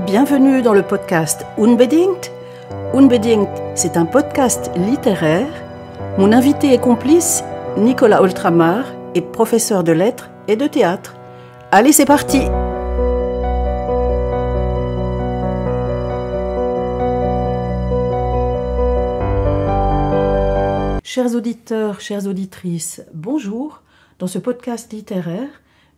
Bienvenue dans le podcast Unbedingt. Unbedingt, c'est un podcast littéraire. Mon invité et complice, Nicolas Oltramar, est professeur de lettres et de théâtre. Allez, c'est parti! Chers auditeurs, chères auditrices, bonjour. Dans ce podcast littéraire,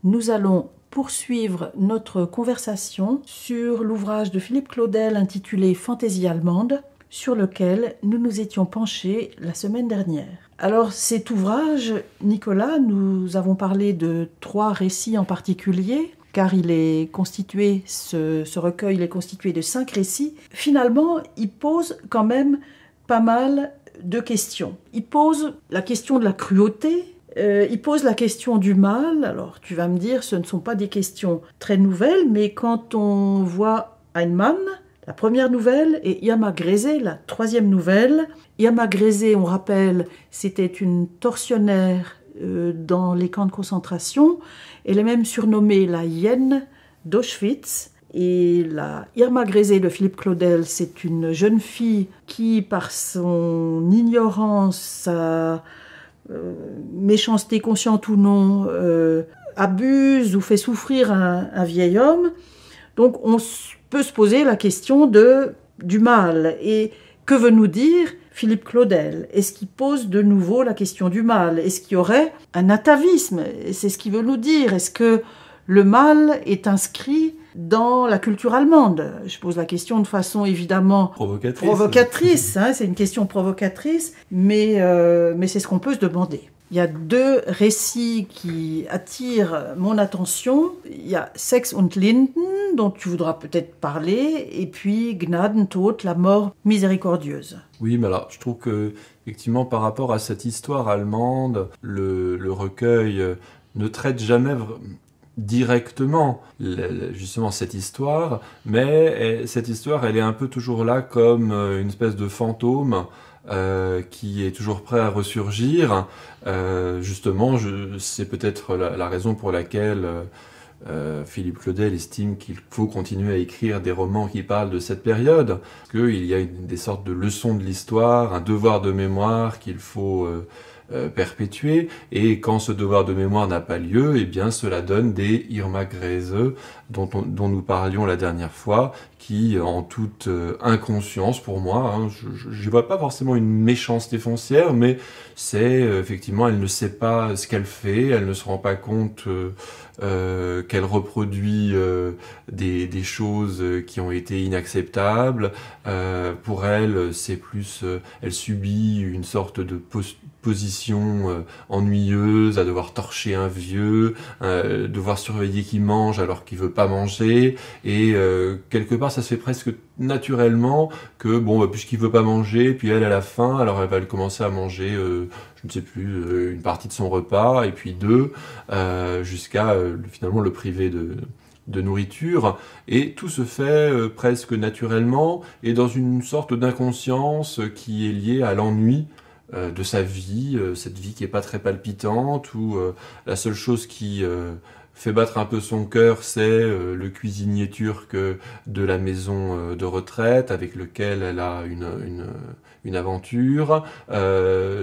nous allons poursuivre notre conversation sur l'ouvrage de Philippe Claudel intitulé Fantaisie allemande, sur lequel nous nous étions penchés la semaine dernière. Alors cet ouvrage, Nicolas, nous avons parlé de 3 récits en particulier, car il est constitué, ce recueil il est constitué de 5 récits. Finalement, il pose quand même pas mal de questions. Il pose la question de la cruauté, il pose la question du mal. Alors tu vas me dire, ce ne sont pas des questions très nouvelles, mais quand on voit Ein Mann, la première nouvelle, et Irma Grese, la 3e nouvelle. Irma Grese, on rappelle, c'était une tortionnaire dans les camps de concentration. Elle est même surnommée la hyène d'Auschwitz. Et la Irma Grese de Philippe Claudel, c'est une jeune fille qui, par son ignorance, sa méchanceté consciente ou non, abuse ou fait souffrir un vieil homme. Donc on peut se poser la question du mal. Et que veut nous dire Philippe Claudel? Est-ce qu'il pose de nouveau la question du mal? Est-ce qu'il y aurait un atavisme? C'est ce qu'il veut nous dire. Est-ce que le mal est inscrit dans la culture allemande? Je pose la question de façon évidemment provocatrice, hein, c'est une question provocatrice, mais c'est ce qu'on peut se demander. Il y a 2 récits qui attirent mon attention. Il y a Sex und Linden, dont tu voudras peut-être parler, et puis Gnadentod, la mort miséricordieuse. Oui, mais alors, je trouve que, effectivement, par rapport à cette histoire allemande, le recueil ne traite jamais directement justement cette histoire, mais cette histoire elle est un peu toujours là comme une espèce de fantôme qui est toujours prêt à ressurgir. Justement, c'est peut-être la raison pour laquelle Philippe Claudel estime qu'il faut continuer à écrire des romans qui parlent de cette période, qu'il y a des sortes de leçons de l'histoire, un devoir de mémoire qu'il faut perpétuer, et quand ce devoir de mémoire n'a pas lieu, eh bien cela donne des Irma Grese dont nous parlions la dernière fois, qui en toute inconscience pour moi, hein, je vois pas forcément une méchanceté foncière, mais c'est effectivement elle ne sait pas ce qu'elle fait, elle ne se rend pas compte qu'elle reproduit des choses qui ont été inacceptables. Pour elle, c'est plus, elle subit une sorte de position ennuyeuse, à devoir torcher un vieux, devoir surveiller qu'il mange alors qu'il veut pas manger, et quelque part ça se fait presque naturellement que puisqu'il veut pas manger, puis elle a faim, alors elle va commencer à manger je ne sais plus, une partie de son repas, et puis 2, jusqu'à finalement le priver de nourriture, et tout se fait presque naturellement, et dans une sorte d'inconscience qui est liée à l'ennui de sa vie, cette vie qui est pas très palpitante, où la seule chose qui fait battre un peu son cœur, c'est le cuisinier turc de la maison de retraite avec lequel elle a une aventure,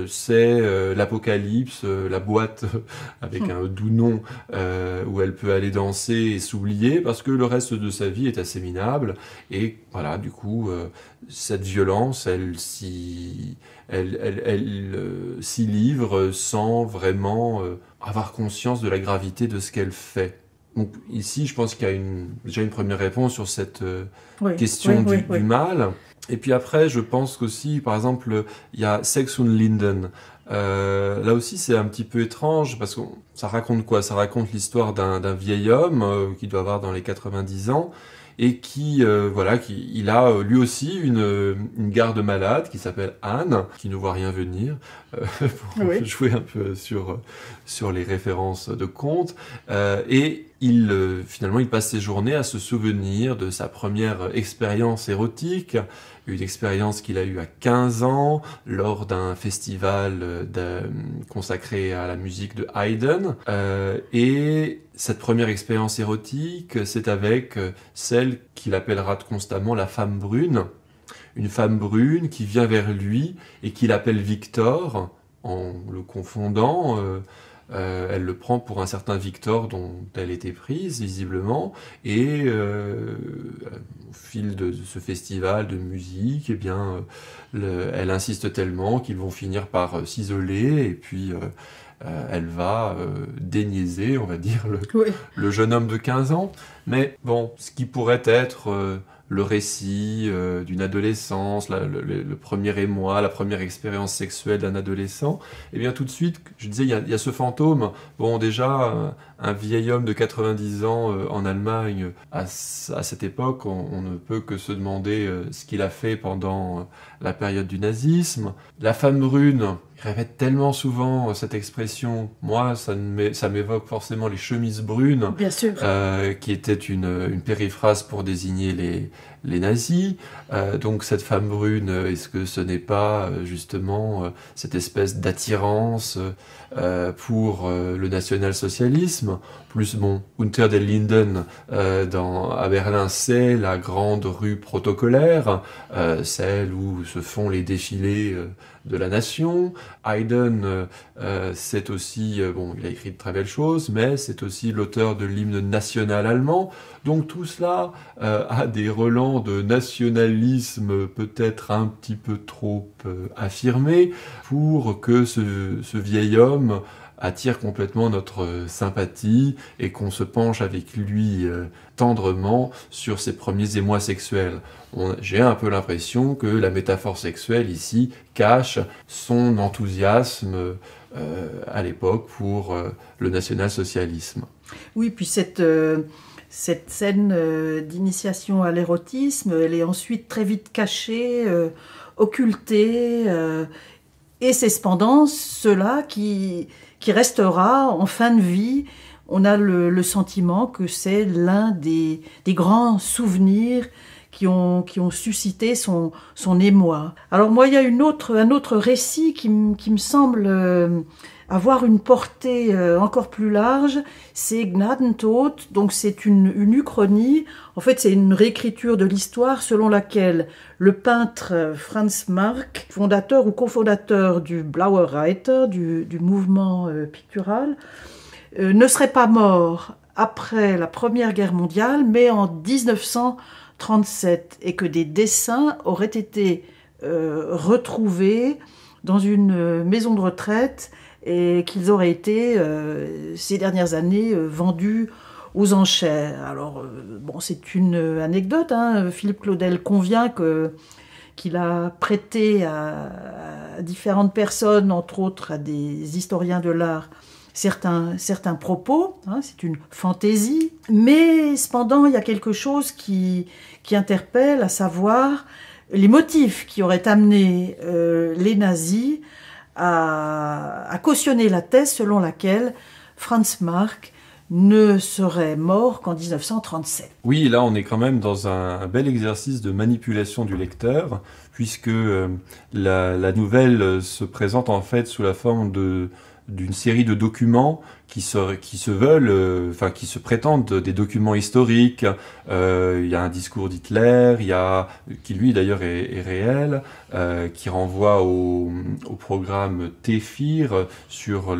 c'est l'apocalypse, la boîte avec un doux nom où elle peut aller danser et s'oublier, parce que le reste de sa vie est assez minable, et voilà, du coup cette violence, elle s'y livre sans vraiment avoir conscience de la gravité de ce qu'elle fait. Donc ici, je pense qu'il y a déjà une première réponse sur cette question du mal. Et puis après, je pense qu'aussi, par exemple, il y a Sex und Linden. Là aussi, c'est un petit peu étrange, parce que ça raconte quoi? Ça raconte l'histoire d'un vieil homme qui doit avoir dans les 90 ans, et qui il a lui aussi une garde malade qui s'appelle Anne, qui ne voit rien venir, pour jouer un peu sur les références de contes, et finalement il passe ses journées à se souvenir de sa première expérience érotique, une expérience qu'il a eue à 15 ans lors d'un festival consacré à la musique de Haydn, et cette première expérience érotique, c'est avec celle qu'il appellera constamment la femme brune. Une femme brune qui vient vers lui et qu'il appelle Victor, en le confondant. Elle le prend pour un certain Victor dont elle était prise, visiblement, et au fil de ce festival de musique, eh bien, elle insiste tellement qu'ils vont finir par s'isoler, et puis elle va déniaiser, on va dire, le jeune homme de 15 ans. Mais bon, ce qui pourrait être le récit d'une adolescence, le premier émoi, la première expérience sexuelle d'un adolescent, et bien tout de suite, je disais, il y a ce fantôme. Bon, déjà, un vieil homme de 90 ans en Allemagne, à cette époque, on ne peut que se demander ce qu'il a fait pendant la période du nazisme. La femme brune, il répète tellement souvent cette expression. Moi, ça m'évoque forcément les chemises brunes, bien sûr, qui était une périphrase pour désigner les nazis. Donc cette femme brune, est-ce que ce n'est pas justement cette espèce d'attirance pour le national-socialisme? Plus bon, Unter den Linden à Berlin, c'est la grande rue protocolaire, celle où se font les défilés de la nation. Haydn, c'est aussi, bon, il a écrit de très belles choses, mais c'est aussi l'auteur de l'hymne national allemand. Donc tout cela a des relents de nationalisme peut-être un petit peu trop affirmés pour que ce vieil homme attire complètement notre sympathie et qu'on se penche avec lui tendrement sur ses premiers émois sexuels. J'ai un peu l'impression que la métaphore sexuelle ici cache son enthousiasme à l'époque pour le national-socialisme. Oui, puis cette scène d'initiation à l'érotisme, elle est ensuite très vite cachée, occultée, et c'est cependant cela qui restera en fin de vie. On a le sentiment que c'est l'un des grands souvenirs qui ont suscité son émoi. Alors moi, il y a un autre récit qui me semble avoir une portée encore plus large, c'est Gnadentod, donc c'est une uchronie. En fait, c'est une réécriture de l'histoire selon laquelle le peintre Franz Marc, fondateur ou cofondateur du Blauer Reiter, du mouvement pictural, ne serait pas mort après la Première Guerre mondiale, mais en 1937, et que des dessins auraient été retrouvés dans une maison de retraite et qu'ils auraient été, ces dernières années, vendus aux enchères. Alors, bon, c'est une anecdote, hein. Philippe Claudel convient qu'il a prêté à différentes personnes, entre autres à des historiens de l'art, certains propos, hein, c'est une fantaisie, mais cependant il y a quelque chose qui interpelle, à savoir les motifs qui auraient amené les nazis à cautionner la thèse selon laquelle Franz Marc ne serait mort qu'en 1937. Oui, là on est quand même dans un bel exercice de manipulation du lecteur, puisque la nouvelle se présente en fait sous la forme d'une série de documents qui se veulent, qui se prétendent des documents historiques. Il y a un discours d'Hitler, qui lui d'ailleurs est réel, qui renvoie au programme Téfir sur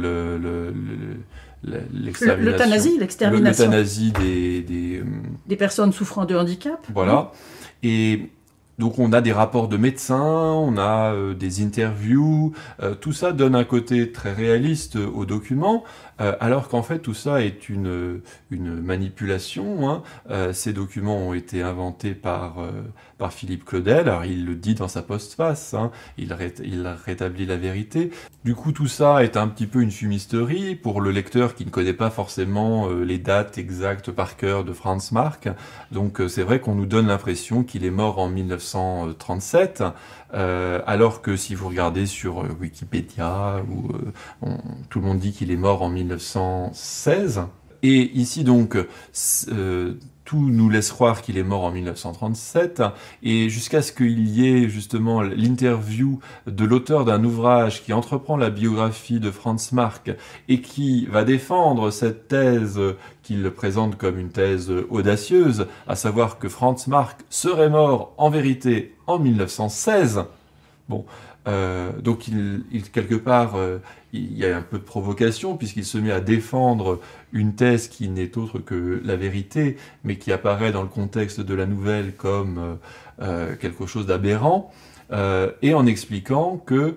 l'extermination des personnes souffrant de handicap. Voilà. Et donc on a des rapports de médecins, on a des interviews, tout ça donne un côté très réaliste au document, alors qu'en fait tout ça est une manipulation. Hein. Ces documents ont été inventés par Philippe Claudel, alors il le dit dans sa postface, hein, il rétablit la vérité. Du coup tout ça est un petit peu une fumisterie pour le lecteur qui ne connaît pas forcément les dates exactes par cœur de Franz Marc. Donc c'est vrai qu'on nous donne l'impression qu'il est mort en 1937, alors que si vous regardez sur Wikipédia, tout le monde dit qu'il est mort en 1916. Et ici donc, tout nous laisse croire qu'il est mort en 1937, et jusqu'à ce qu'il y ait justement l'interview de l'auteur d'un ouvrage qui entreprend la biographie de Franz Marc et qui va défendre cette thèse qu'il présente comme une thèse audacieuse, à savoir que Franz Marc serait mort en vérité en 1916. Bon, donc quelque part, il y a un peu de provocation puisqu'il se met à défendre une thèse qui n'est autre que la vérité, mais qui apparaît dans le contexte de la nouvelle comme quelque chose d'aberrant, et en expliquant que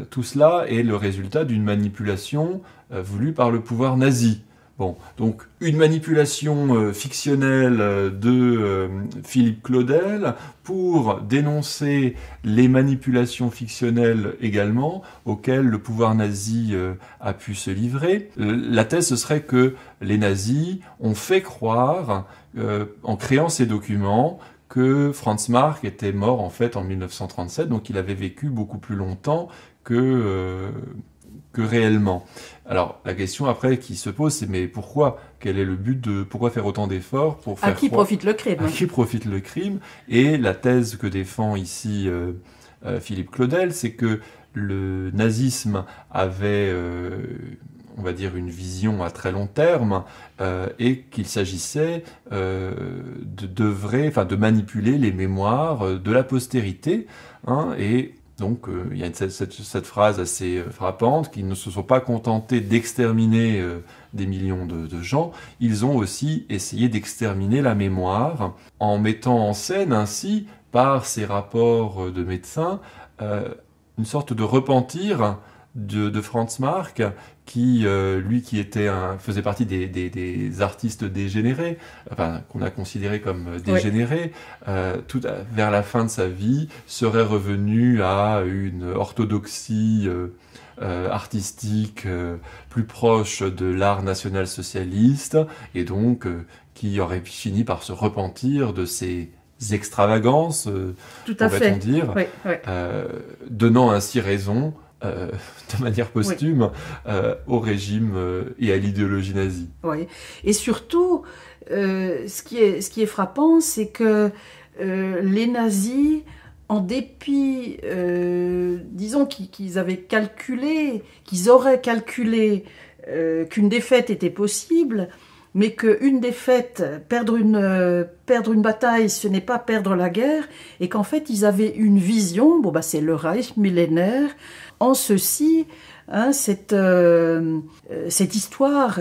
tout cela est le résultat d'une manipulation voulue par le pouvoir nazi. Bon, donc une manipulation fictionnelle de Philippe Claudel pour dénoncer les manipulations fictionnelles également auxquelles le pouvoir nazi a pu se livrer. La thèse, ce serait que les nazis ont fait croire, en créant ces documents, que Franz Marc était mort en fait en 1937, donc il avait vécu beaucoup plus longtemps que réellement. Alors, la question après qui se pose, c'est mais pourquoi? Quel est le but de... Pourquoi faire autant d'efforts pour faire... À qui profite le crime? À qui profite le crime? Et la thèse que défend ici Philippe Claudel, c'est que le nazisme avait, on va dire, une vision à très long terme, et qu'il s'agissait de manipuler les mémoires de la postérité, hein, et donc, il y a cette phrase assez frappante, qu'ils ne se sont pas contentés d'exterminer des millions de gens, ils ont aussi essayé d'exterminer la mémoire, en mettant en scène ainsi, par ces rapports de médecins, une sorte de repentir de Franz Marc, qui, lui, qui était faisait partie des artistes dégénérés, enfin, qu'on a considéré comme dégénérés, vers la fin de sa vie, serait revenu à une orthodoxie artistique plus proche de l'art national-socialiste, et donc qui aurait fini par se repentir de ces extravagances, pourrait-on dire, donnant ainsi raison de manière posthume au régime et à l'idéologie nazie. Oui, et surtout, ce qui est frappant, c'est que les nazis, en dépit, disons qu'ils avaient calculé, qu'ils auraient calculé qu'une défaite était possible, mais qu'une défaite, perdre une bataille, ce n'est pas perdre la guerre, et qu'en fait, ils avaient une vision, c'est le Reich millénaire. En ceci, hein, cette histoire,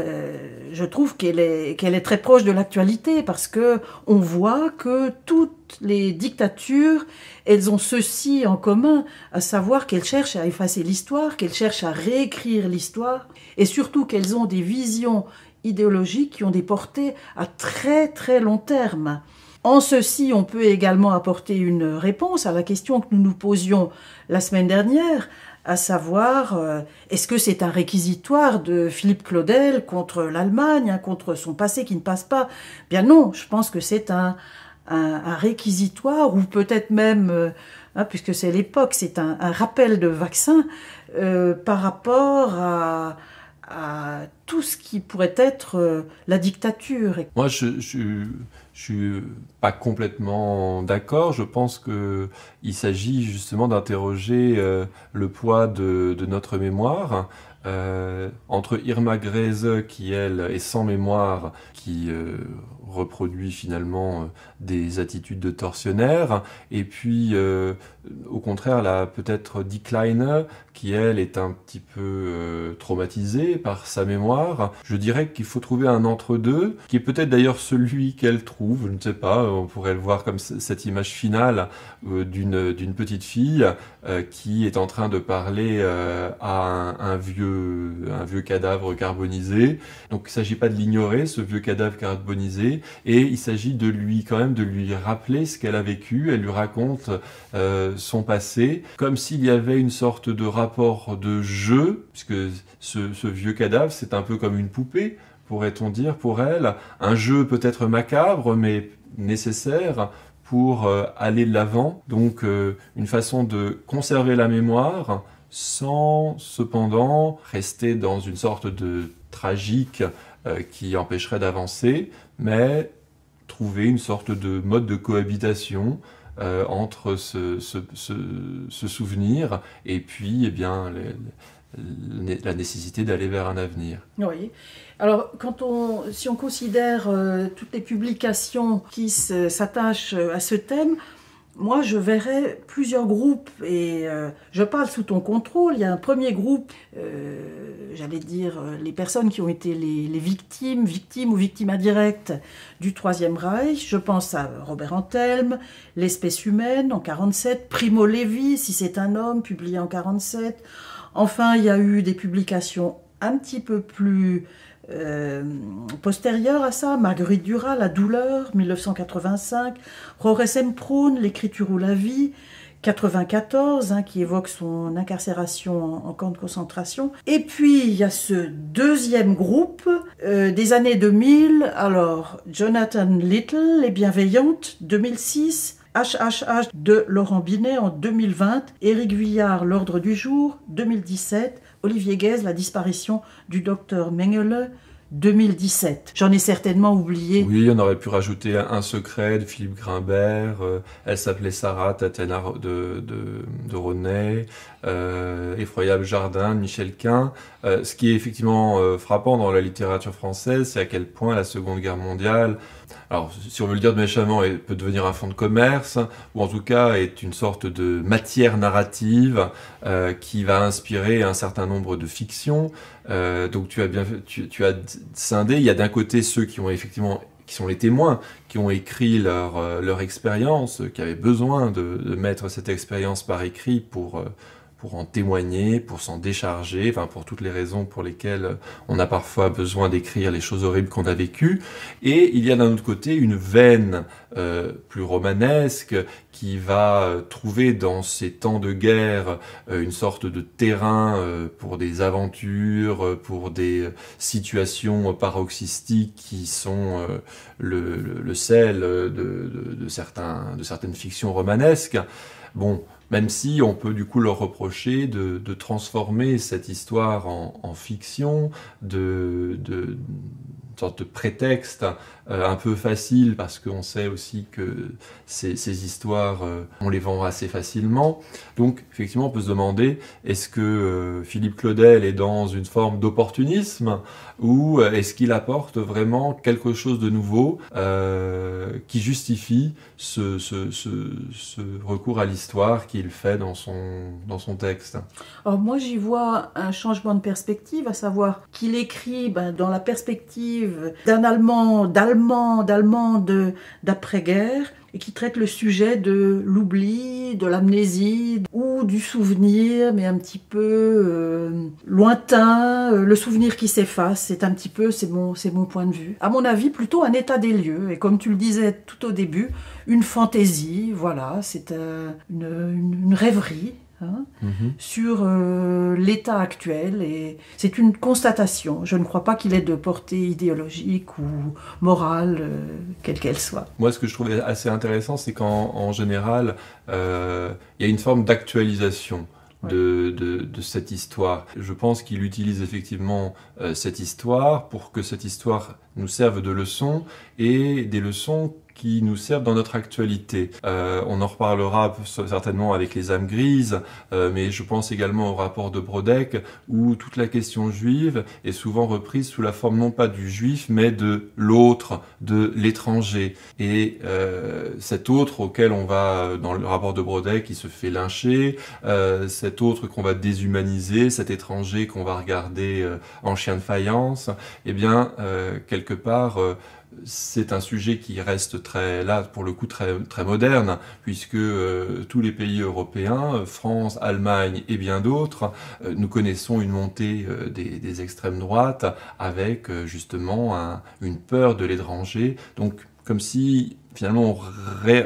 je trouve qu'elle est très proche de l'actualité, parce que on voit que toutes les dictatures, elles ont ceci en commun, à savoir qu'elles cherchent à effacer l'histoire, qu'elles cherchent à réécrire l'histoire, et surtout qu'elles ont des visions idéologiques qui ont des portées à très très long terme. En ceci, on peut également apporter une réponse à la question que nous nous posions la semaine dernière, à savoir, est-ce que c'est un réquisitoire de Philippe Claudel contre l'Allemagne, hein, contre son passé qui ne passe pas? Bien non, je pense que c'est un réquisitoire, ou peut-être même, puisque c'est l'époque, c'est un rappel de vaccin par rapport à tout ce qui pourrait être la dictature. Moi, je suis pas complètement d'accord. Je pense qu'il s'agit justement d'interroger le poids de notre mémoire. Entre Irma Grese, qui elle est sans mémoire, qui reproduit finalement des attitudes de tortionnaire, et puis au contraire peut-être Dick Kleine, qui elle est un petit peu traumatisée par sa mémoire. Je dirais qu'il faut trouver un entre-deux, qui est peut-être d'ailleurs celui qu'elle trouve, je ne sais pas, on pourrait le voir comme cette image finale d'une petite fille qui est en train de parler à un vieux cadavre carbonisé. Donc il ne s'agit pas de l'ignorer, ce vieux cadavre carbonisé, et il s'agit de lui rappeler ce qu'elle a vécu. Elle lui raconte son passé, comme s'il y avait une sorte de rapport de jeu, puisque ce vieux cadavre, c'est un peu comme une poupée, pourrait-on dire, pour elle. Un jeu peut-être macabre, mais nécessaire pour aller de l'avant. Donc une façon de conserver la mémoire, sans cependant rester dans une sorte de tragique qui empêcherait d'avancer, mais trouver une sorte de mode de cohabitation entre ce souvenir et puis la nécessité d'aller vers un avenir. Oui. Alors, si on considère toutes les publications qui s'attachent à ce thème, moi, je verrais plusieurs groupes et je parle sous ton contrôle. Il y a un premier groupe, j'allais dire les personnes qui ont été les victimes ou victimes indirectes du Troisième Reich. Je pense à Robert Antelme, L'espèce humaine en 1947, Primo Levi, Si c'est un homme, publié en 1947. Enfin, il y a eu des publications un petit peu plus postérieure à ça, Marguerite Duras, La douleur, 1985, Horace M. Prone, L'écriture ou la vie, 1994, qui évoque son incarcération en camp de concentration. Et puis, il y a ce deuxième groupe des années 2000, alors Jonathan Little, Les bienveillantes, 2006, HHH de Laurent Binet en 2020, Éric Vuillard, L'ordre du jour, 2017, Olivier Guèze, La disparition du docteur Mengele, 2017. J'en ai certainement oublié. Oui, on aurait pu rajouter Un secret de Philippe Grimbert, Elle s'appelait Sarah, Tatiana de René, Effroyable jardin de Michel Quint. Ce qui est effectivement frappant dans la littérature française, c'est à quel point la Seconde Guerre mondiale, alors si on veut le dire méchamment, peut devenir un fonds de commerce, ou en tout cas est une sorte de matière narrative qui va inspirer un certain nombre de fictions. Donc tu as scindé, il y a d'un côté ceux qui sont les témoins, qui ont écrit leur expérience, qui avaient besoin de mettre cette expérience par écrit pour en témoigner, pour s'en décharger, enfin pour toutes les raisons pour lesquelles on a parfois besoin d'écrire les choses horribles qu'on a vécues. Et il y a d'un autre côté une veine plus romanesque qui va trouver dans ces temps de guerre une sorte de terrain pour des aventures, pour des situations paroxystiques qui sont le sel de certaines fictions romanesques. Bon, même si on peut du coup leur reprocher de transformer cette histoire en fiction, une sorte de prétexte un peu facile, parce qu'on sait aussi que ces histoires, on les vend assez facilement. Donc effectivement, on peut se demander, est-ce que Philippe Claudel est dans une forme d'opportunisme, ou est-ce qu'il apporte vraiment quelque chose de nouveau qui justifie ce recours à l'histoire qu'il fait dans son texte? Alors moi, j'y vois un changement de perspective, à savoir qu'il écrit dans la perspective d'un d'Allemande d'après-guerre, et qui traite le sujet de l'oubli, de l'amnésie, ou du souvenir, mais un petit peu lointain, le souvenir qui s'efface. C'est un petit peu, c'est mon point de vue. À mon avis, plutôt un état des lieux, et comme tu le disais tout au début, une fantaisie, voilà, c'est une rêverie. Sur l'état actuel, et c'est une constatation. Je ne crois pas qu'il ait de portée idéologique ou morale, quelle qu'elle soit. Moi, ce que je trouvais assez intéressant, c'est qu'en général, il y a une forme d'actualisation de cette histoire. Je pense qu'il utilise effectivement cette histoire pour que cette histoire nous serve de leçon, et des leçons qui nous servent dans notre actualité. On en reparlera certainement avec Les âmes grises, mais je pense également au rapport de Brodeck, où toute la question juive est souvent reprise sous la forme non pas du juif, mais de l'autre, de l'étranger. Et cet autre auquel on va, dans le rapport de Brodeck, qui se fait lyncher, cet autre qu'on va déshumaniser, cet étranger qu'on va regarder en chien de faïence, eh bien, quelque part, c'est un sujet qui reste pour le coup très moderne, puisque tous les pays européens, France, Allemagne et bien d'autres, nous connaissons une montée des extrêmes droites, avec justement une peur de l'étranger. Donc, comme si finalement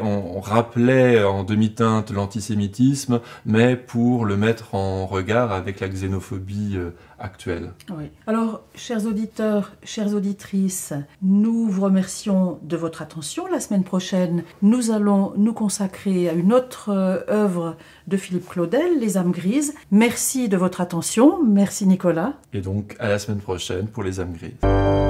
on rappelait en demi-teinte l'antisémitisme, mais pour le mettre en regard avec la xénophobie actuelle. Oui. Alors, chers auditeurs, chères auditrices, nous vous remercions de votre attention. La semaine prochaine, nous allons nous consacrer à une autre œuvre de Philippe Claudel, Les âmes grises. Merci de votre attention. Merci Nicolas. Et donc, à la semaine prochaine pour Les âmes grises.